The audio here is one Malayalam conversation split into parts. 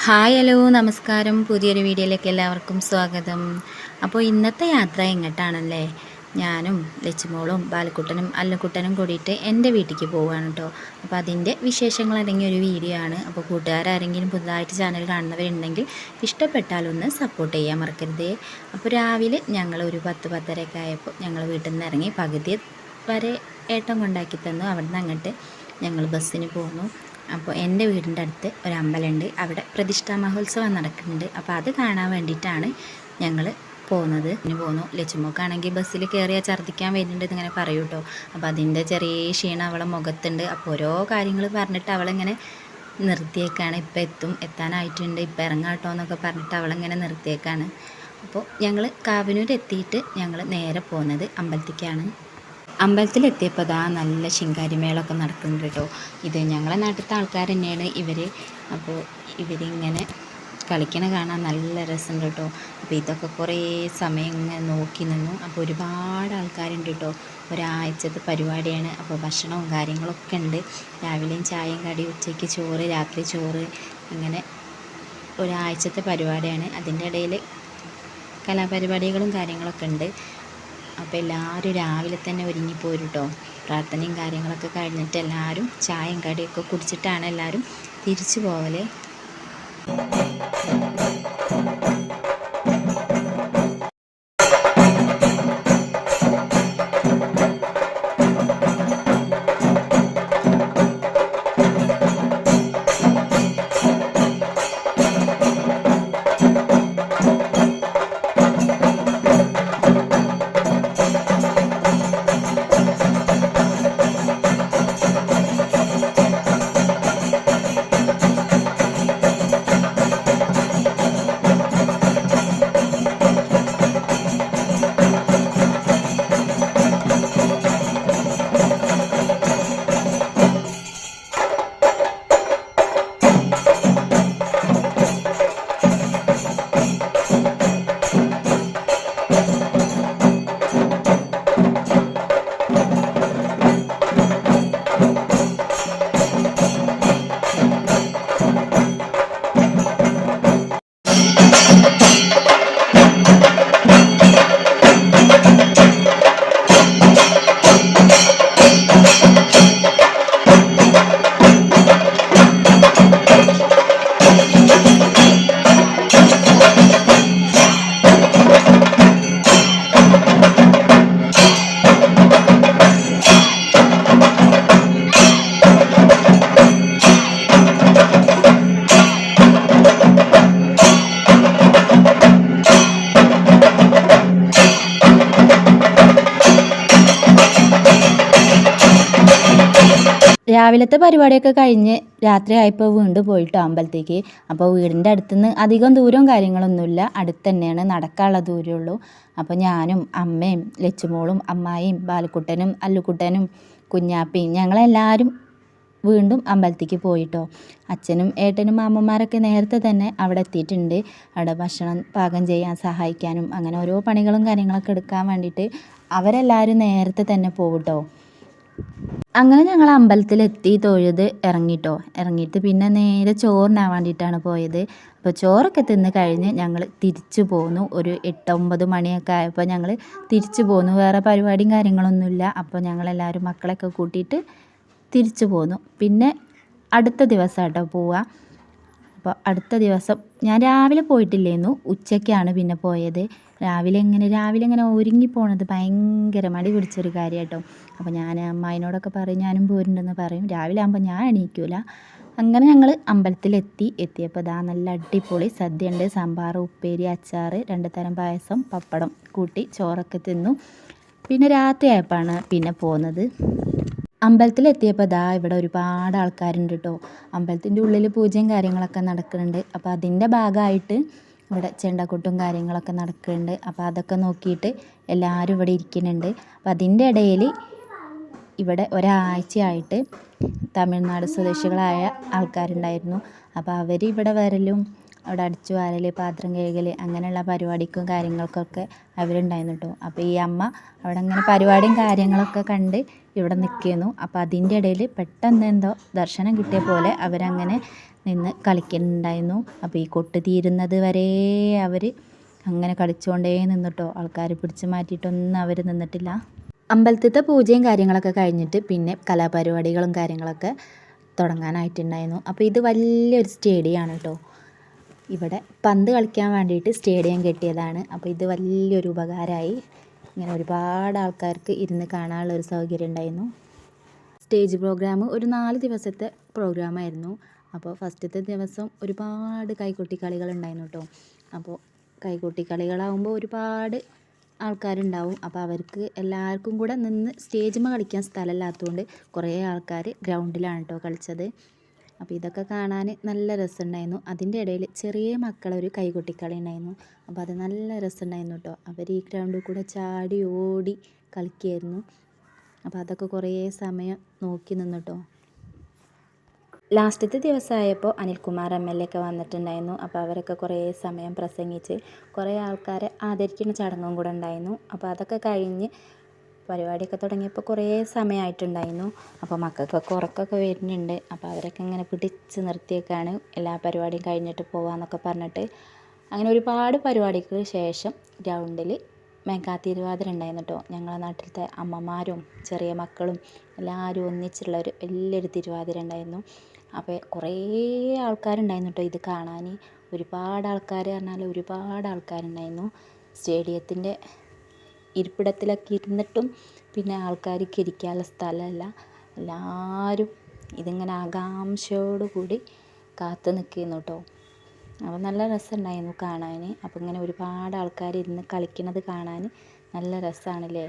ഹായ് ഹലോ നമസ്കാരം. പുതിയൊരു വീഡിയോയിലേക്ക് എല്ലാവർക്കും സ്വാഗതം. അപ്പോൾ ഇന്നത്തെ യാത്ര എങ്ങോട്ടാണല്ലേ? ഞാനും ലച്ചുമോളും ബാലക്കുട്ടനും അല്ലുക്കുട്ടനും കൂടിയിട്ട് എൻ്റെ വീട്ടിലേക്ക് പോവുകയാണ് കേട്ടോ. അപ്പോൾ അതിൻ്റെ വിശേഷങ്ങൾ അടങ്ങിയ ഒരു വീഡിയോ ആണ്. അപ്പോൾ കൂട്ടുകാരാരെങ്കിലും പുതുതായിട്ട് ചാനൽ കാണുന്നവരുണ്ടെങ്കിൽ ഇഷ്ടപ്പെട്ടാലൊന്ന് സപ്പോർട്ട് ചെയ്യാൻ മറക്കരുതേ. അപ്പോൾ രാവിലെ ഞങ്ങൾ ഒരു 10-10:30 ആയപ്പോൾ ഞങ്ങൾ വീട്ടിൽ നിന്ന് ഇറങ്ങി പകുതി വരെ ഏട്ടൻ കൊണ്ടാക്കി തന്നു. അവിടെ നിന്ന് അങ്ങോട്ട് ഞങ്ങൾ ബസ്സിന് പോന്നു. അപ്പോൾ എൻ്റെ വീടിൻ്റെ അടുത്ത് ഒരു അമ്പലമുണ്ട്, അവിടെ പ്രതിഷ്ഠാ മഹോത്സവം നടക്കുന്നുണ്ട്. അപ്പോൾ അത് കാണാൻ വേണ്ടിയിട്ടാണ് ഞങ്ങൾ പോന്നു. ലച്ചുമോക്കാണെങ്കിൽ ബസ്സിൽ കയറിയാൽ ഛർദ്ദിക്കാൻ വരുന്നുണ്ട് എന്നിങ്ങനെ പറയൂ കേട്ടോ. അപ്പോൾ അതിൻ്റെ ചെറിയ ക്ഷീണം അവളെ മുഖത്തുണ്ട്. അപ്പോൾ ഓരോ കാര്യങ്ങൾ പറഞ്ഞിട്ട് അവളിങ്ങനെ നിർത്തിയേക്കാണ്. ഇപ്പം എത്താനായിട്ടുണ്ട്, ഇപ്പം ഇറങ്ങാട്ടോ എന്നൊക്കെ പറഞ്ഞിട്ട് അവളിങ്ങനെ നിർത്തിയേക്കാണ്. അപ്പോൾ ഞങ്ങൾ കാവനൂർ എത്തിയിട്ട് ഞങ്ങൾ നേരെ പോകുന്നത് അമ്പലത്തിലേക്കാണ്. അമ്പലത്തിലെത്തിയപ്പോൾ അതാ നല്ല ശിങ്കാരിമേളമൊക്കെ നടക്കുന്നുണ്ട് കേട്ടോ. ഇത് ഞങ്ങളെ നാട്ടിലത്തെ ആൾക്കാർ തന്നെയാണ് ഇവർ. അപ്പോൾ ഇവരിങ്ങനെ കളിക്കണ കാണാൻ നല്ല രസമുണ്ട് കേട്ടോ. അപ്പോൾ ഇതൊക്കെ കുറേ സമയം ഇങ്ങനെ നോക്കി നിന്നു. അപ്പോൾ ഒരുപാട് ആൾക്കാരുണ്ട് കേട്ടോ. ഒരാഴ്ചത്തെ പരിപാടിയാണ്. അപ്പോൾ ഭക്ഷണവും കാര്യങ്ങളൊക്കെ ഉണ്ട്. രാവിലെയും ചായയും കടി, ഉച്ചയ്ക്ക് ചോറ്, രാത്രി ചോറ്, അങ്ങനെ ഒരാഴ്ചത്തെ പരിപാടിയാണ്. അതിൻ്റെ ഇടയിൽ കലാപരിപാടികളും കാര്യങ്ങളൊക്കെ ഉണ്ട്. അപ്പോൾ എല്ലാവരും രാവിലെ തന്നെ ഒരുങ്ങിപ്പോരും കേട്ടോ. പ്രാർത്ഥനയും കാര്യങ്ങളൊക്കെ കഴിഞ്ഞിട്ട് എല്ലാവരും ചായയും കടിയൊക്കെ കുടിച്ചിട്ടാണ് എല്ലാവരും തിരിച്ചു പോകൽ. രാവിലത്തെ പരിപാടിയൊക്കെ കഴിഞ്ഞ് രാത്രി ആയപ്പോൾ വീണ്ടും പോയിട്ടോ അമ്പലത്തേക്ക്. അപ്പോൾ വീടിൻ്റെ അടുത്തുനിന്ന് അധികം ദൂരവും കാര്യങ്ങളൊന്നുമില്ല, അടുത്ത് തന്നെയാണ്, നടക്കാനുള്ള ദൂരമുള്ളൂ. അപ്പോൾ ഞാനും അമ്മയും ലച്ചുമോളും അമ്മായിയും ബാലക്കുട്ടനും അല്ലുക്കുട്ടനും കുഞ്ഞാപ്പിയും ഞങ്ങളെല്ലാവരും വീണ്ടും അമ്പലത്തേക്ക് പോയിട്ടോ. അച്ഛനും ഏട്ടനും അമ്മമാരൊക്കെ നേരത്തെ തന്നെ അവിടെ എത്തിയിട്ടുണ്ട്. അവിടെ ഭക്ഷണം പാകം ചെയ്യാൻ സഹായിക്കാനും അങ്ങനെ ഓരോ പണികളും കാര്യങ്ങളൊക്കെ എടുക്കാൻ വേണ്ടിയിട്ട് അവരെല്ലാവരും നേരത്തെ തന്നെ പോകട്ടോ. അങ്ങനെ ഞങ്ങൾ അമ്പലത്തിലെത്തി, തൊഴുത് ഇറങ്ങിയിട്ട് പിന്നെ നേരെ ചോറിനാൻ വേണ്ടിയിട്ടാണ് പോയത്. അപ്പോൾ ചോറൊക്കെ തിന്ന് കഴിഞ്ഞ് ഞങ്ങൾ തിരിച്ചു പോന്നു. ഒരു 8-9 മണിയൊക്കെ ആയപ്പോൾ ഞങ്ങൾ തിരിച്ചു പോന്നു. വേറെ പരിപാടിയും കാര്യങ്ങളൊന്നുമില്ല. അപ്പോൾ ഞങ്ങളെല്ലാവരും മക്കളെയൊക്കെ കൂട്ടിയിട്ട് തിരിച്ചു പോന്നു. പിന്നെ അടുത്ത ദിവസം കേട്ടോ പോവുക. അപ്പോൾ അടുത്ത ദിവസം ഞാൻ രാവിലെ പോയിട്ടില്ലായിരുന്നു, ഉച്ചയ്ക്കാണ് പിന്നെ പോയത്. രാവിലെ ഇങ്ങനെ ഒരുങ്ങി പോണത് ഭയങ്കര മടി പിടിച്ചൊരു കാര്യം കേട്ടോ. അപ്പോൾ ഞാൻ അമ്മായിനോടൊക്കെ പറയും ഞാനും പോരുന്നുണ്ടെന്ന് പറയും. രാവിലെ ആകുമ്പോൾ ഞാൻ എണീക്കൂല. അങ്ങനെ ഞങ്ങൾ എത്തിയപ്പോൾ ഇതാ നല്ല അടിപൊളി സദ്യ ഉണ്ട്. സാമ്പാർ, ഉപ്പേരി, അച്ചാർ, 2 തരം പായസം, പപ്പടം കൂട്ടി ചോറൊക്കെ തിന്നു. പിന്നെ രാത്രി ആയപ്പോഴാണ് പിന്നെ പോകുന്നത്. അമ്പലത്തിലെത്തിയപ്പോൾ ഇതാ ഇവിടെ ഒരുപാട് ആൾക്കാരുണ്ട് കേട്ടോ. അമ്പലത്തിൻ്റെ ഉള്ളിൽ പൂജയും കാര്യങ്ങളൊക്കെ നടക്കുന്നുണ്ട്. അപ്പോൾ അതിൻ്റെ ഭാഗമായിട്ട് ഇവിടെ ചെണ്ടക്കൊട്ടും കാര്യങ്ങളൊക്കെ നടക്കുന്നുണ്ട്. അപ്പോൾ അതൊക്കെ നോക്കിയിട്ട് എല്ലാവരും ഇവിടെ ഇരിക്കുന്നുണ്ട്. അപ്പോൾ അതിൻ്റെ ഇടയിൽ ഇവിടെ ഒരാഴ്ചയായിട്ട് തമിഴ്നാട് സ്വദേശികളായ ആൾക്കാരുണ്ടായിരുന്നു. അപ്പോൾ അവർ ഇവിടെ വരലും അവിടെ അടിച്ചു വാരൽ, പാത്രം കഴുകൽ, അങ്ങനെയുള്ള പരിപാടിക്കും കാര്യങ്ങൾക്കൊക്കെ അവരുണ്ടായിരുന്നു കേട്ടോ. അപ്പോൾ ഈ അമ്മ അവിടെ അങ്ങനെ പരിപാടിയും കാര്യങ്ങളൊക്കെ കണ്ട് ഇവിടെ നിൽക്കുന്നു. അപ്പോൾ അതിൻ്റെ ഇടയിൽ പെട്ടെന്ന് എന്തോ ദർശനം കിട്ടിയ പോലെ അവരങ്ങനെ നിന്ന് കളിക്കുന്നുണ്ടായിരുന്നു. അപ്പോൾ ഈ കൊട്ട് തീരുന്നത് വരെ അവർ അങ്ങനെ കളിച്ചുകൊണ്ടേ നിന്നിട്ടോ. ആൾക്കാർ പിടിച്ച് മാറ്റിയിട്ടൊന്നും അവർ നിന്നിട്ടില്ല. അമ്പലത്തിലത്തെ പൂജയും കാര്യങ്ങളൊക്കെ കഴിഞ്ഞിട്ട് പിന്നെ കലാപരിപാടികളും കാര്യങ്ങളൊക്കെ തുടങ്ങാനായിട്ടുണ്ടായിരുന്നു. അപ്പോൾ ഇത് വലിയൊരു സ്റ്റേഡിയമാണ് കേട്ടോ. ഇവിടെ പന്ത് കളിക്കാൻ വേണ്ടിയിട്ട് സ്റ്റേഡിയം കെട്ടിയതാണ്. അപ്പോൾ ഇത് വലിയൊരു ഉപകാരമായി. ഇങ്ങനെ ഒരുപാട് ആൾക്കാർക്ക് ഇരുന്ന് കാണാനുള്ളൊരു സൗകര്യം ഉണ്ടായിരുന്നു. സ്റ്റേജ് പ്രോഗ്രാം ഒരു 4 ദിവസത്തെ പ്രോഗ്രാമായിരുന്നു. അപ്പോൾ ഫസ്റ്റത്തെ ദിവസം ഒരുപാട് കൈകൊട്ടിക്കളികൾ ഉണ്ടായിരുന്നു കേട്ടോ. അപ്പോൾ കൈകൊട്ടിക്കളികളാകുമ്പോൾ ഒരുപാട് ആൾക്കാരുണ്ടാവും. അപ്പോൾ അവർക്ക് എല്ലാവർക്കും കൂടെ നിന്ന് സ്റ്റേജിൽ കളിക്കാൻ സ്ഥലമില്ലാത്തതുകൊണ്ട് കുറേ ആൾക്കാർ ഗ്രൗണ്ടിലാണ് കേട്ടോ കളിച്ചത്. അപ്പോൾ ഇതൊക്കെ കാണാൻ നല്ല രസമുണ്ടായിരുന്നു. അതിൻ്റെ ഇടയിൽ ചെറിയ മക്കളൊരു കൈകൊട്ടിക്കളി ഉണ്ടായിരുന്നു. അപ്പോൾ അത് നല്ല രസമുണ്ടായിരുന്നു കേട്ടോ. അവർ ഈ ഗ്രൗണ്ടിൽ കൂടെ ചാടി ഓടി കളിക്കുകയായിരുന്നു. അപ്പോൾ അതൊക്കെ കുറേ സമയം നോക്കി നിന്നു കേട്ടോ. ലാസ്റ്റത്തെ ദിവസമായപ്പോൾ അനിൽകുമാർ MLA ഒക്കെ വന്നിട്ടുണ്ടായിരുന്നു. അപ്പോൾ അവരൊക്കെ കുറേ സമയം പ്രസംഗിച്ച് കുറേ ആൾക്കാരെ ആദരിക്കുന്ന ചടങ്ങും കൂടെ ഉണ്ടായിരുന്നു. അപ്പോൾ അതൊക്കെ കഴിഞ്ഞ് പരിപാടിയൊക്കെ തുടങ്ങിയപ്പോൾ കുറേ സമയമായിട്ടുണ്ടായിരുന്നു. അപ്പോൾ മക്കൾക്കൊക്കെ ഉറക്കമൊക്കെ വരുന്നുണ്ട്. അപ്പോൾ അവരൊക്കെ ഇങ്ങനെ പിടിച്ച് നിർത്തിയേക്കാണ് എല്ലാ പരിപാടിയും കഴിഞ്ഞിട്ട് പോകാമെന്നൊക്കെ പറഞ്ഞിട്ട്. അങ്ങനെ ഒരുപാട് പരിപാടിക്ക് ശേഷം ഗ്രൗണ്ടിൽ മെഗാ തിരുവാതിര ഉണ്ടായിരുന്നു കേട്ടോ. ഞങ്ങളുടെ നാട്ടിലത്തെ അമ്മമാരും ചെറിയ മക്കളും എല്ലാവരും ഒന്നിച്ചുള്ളൊരു വലിയൊരു തിരുവാതിര ഉണ്ടായിരുന്നു. അപ്പോൾ കുറേ ആൾക്കാരുണ്ടായിരുന്നു കേട്ടോ ഇത് കാണാൻ. ഒരുപാട് ആൾക്കാർ പറഞ്ഞാൽ ഒരുപാട് ആൾക്കാരുണ്ടായിരുന്നു. സ്റ്റേഡിയത്തിൻ്റെ ഇരിപ്പിടത്തിലൊക്കെ ഇരുന്നിട്ടും പിന്നെ ആൾക്കാർക്ക് ഇരിക്കാനുള്ള സ്ഥലമല്ല. എല്ലാവരും ഇതിങ്ങനെ ആകാംക്ഷയോടുകൂടി കാത്തു നിൽക്കുന്നു കേട്ടോ. അപ്പോൾ നല്ല രസമുണ്ടായിരുന്നു കാണാൻ. അപ്പോൾ ഇങ്ങനെ ഒരുപാട് ആൾക്കാർ ഇരുന്ന് കളിക്കുന്നത് കാണാൻ നല്ല രസമാണല്ലേ.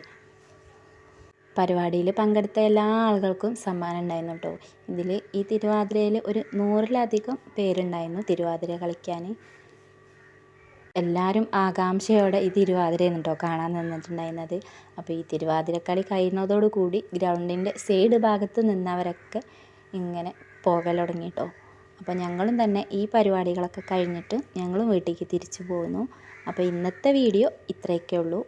പരിപാടിയിൽ പങ്കെടുത്ത എല്ലാ ആളുകൾക്കും സമ്മാനം ഉണ്ടായിരുന്നു കേട്ടോ. ഇതിൽ ഈ തിരുവാതിരയിൽ ഒരു 100-ലധികം പേരുണ്ടായിരുന്നു തിരുവാതിര കളിക്കാൻ. എല്ലാവരും ആകാംക്ഷയോടെ ഈ തിരുവാതിരയാണ് കേട്ടോ കാണാൻ നിന്നിട്ടുണ്ടായിരുന്നത്. അപ്പോൾ ഈ തിരുവാതിരക്കളി കഴിയുന്നതോടുകൂടി ഗ്രൗണ്ടിൻ്റെ സൈഡ് ഭാഗത്ത് നിന്നവരൊക്കെ ഇങ്ങനെ പോകൽ തുടങ്ങി കേട്ടോ. അപ്പോൾ ഞങ്ങളും തന്നെ ഈ പരിപാടികളൊക്കെ കഴിഞ്ഞിട്ട് ഞങ്ങളും വീട്ടിലേക്ക് തിരിച്ചു പോകുന്നു. അപ്പോൾ ഇന്നത്തെ വീഡിയോ ഇത്രയൊക്കെ ഉള്ളൂ.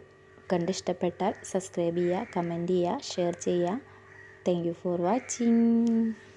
കണ്ടിഷ്ടപ്പെട്ടാൽ സബ്സ്ക്രൈബ് ചെയ്യുക, കമൻറ്റ് ചെയ്യുക, ഷെയർ ചെയ്യുക. Thank you for watching.